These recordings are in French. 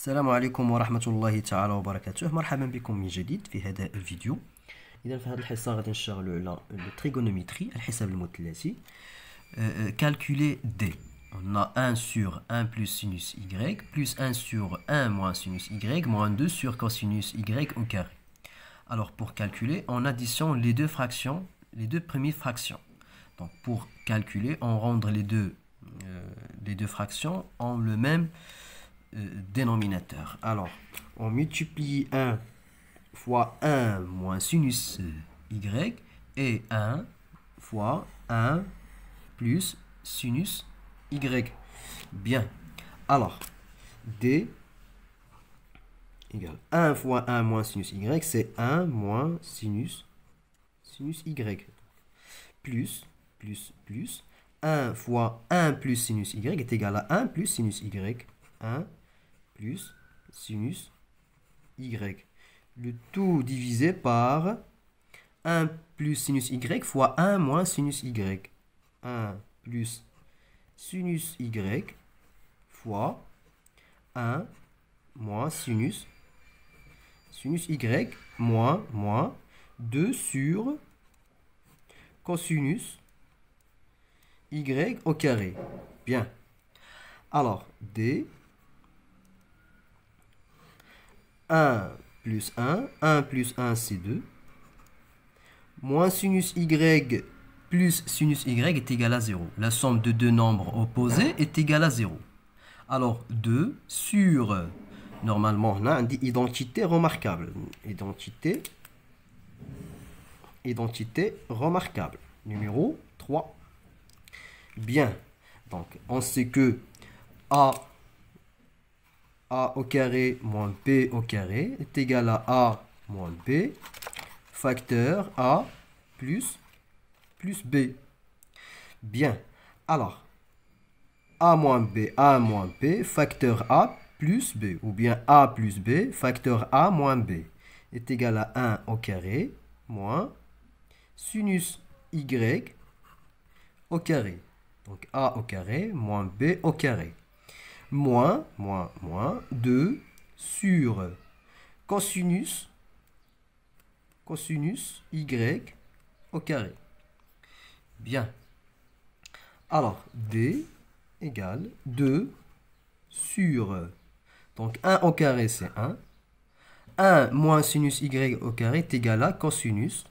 السلام عليكم ورحمة الله تعالى وبركاته. مرحبا بكم من جديد في هذا الفيديو. إذا في هذه الحصة غادي نشتغلوا على التريغونومتري، الحساب المثلثي. Calculer D. On a 1 sur 1 plus sinus Y, plus 1 sur 1 moins sinus Y, moins 2 sur cosinus Y au carré. Alors pour calculer, on additionne les deux fractions, les deux premières fractions. Donc pour calculer, on rendre les deux fractions en le même dénominateur. Alors, on multiplie 1 fois 1 moins sinus Y et 1 fois 1 plus sinus Y. Bien. Alors, D égale 1 fois 1 moins sinus Y, c'est 1 moins sinus Y. Plus 1 fois 1 plus sinus Y est égal à 1 plus sinus Y. 1 plus sinus Y. Le tout divisé par 1 plus sinus Y fois 1 moins sinus Y. 1 plus sinus Y fois 1 moins sinus Y moins 2 sur cosinus Y au carré. Bien. Alors, D 1 plus 1 c'est 2, moins sinus Y plus sinus Y est égal à 0. La somme de deux nombres opposés est égale à 0. Alors 2 sur, normalement on a une identité remarquable. Identité remarquable. Numéro 3. Bien. Donc on sait que A au carré moins B au carré est égal à A moins B, facteur A plus B. Bien. Alors, A moins B, facteur A plus B, ou bien A plus B, facteur A moins B, est égal à 1 au carré moins sinus Y au carré. Donc A au carré moins B au carré. Moins 2 sur cosinus Y au carré. Bien. Alors, D égale 2 sur... Donc, 1 au carré, c'est 1. 1 moins sinus Y au carré est égal à cosinus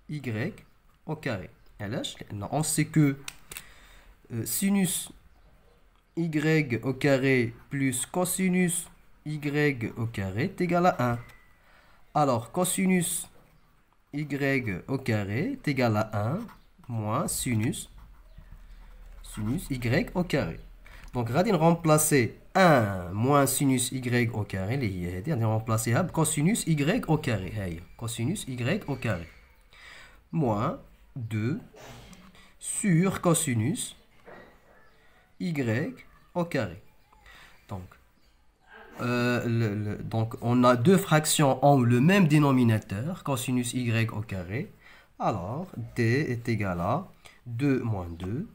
Y au carré. On sait que sinus Y au carré plus cosinus Y au carré est égal à 1. Alors, cosinus Y au carré est égal à 1 moins sinus Y au carré. Donc, on va remplacer 1 moins sinus Y au carré. On va remplacer cosinus Y au carré. Cosinus Y au carré. Moins 2 sur cosinus Y au carré. Donc, on a deux fractions en le même dénominateur, cosinus Y au carré. Alors, D est égal à 2 moins 2,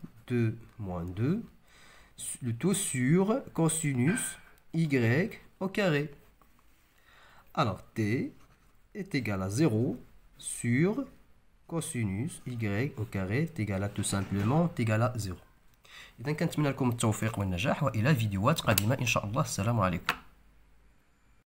le tout sur cosinus Y au carré. Alors, D est égal à 0 sur cosinus Y au carré est égal à tout simplement égal à 0. إذا كنتمنى لكم التوفيق والنجاح وإلى فيديوهات قادمة إن شاء الله. السلام عليكم.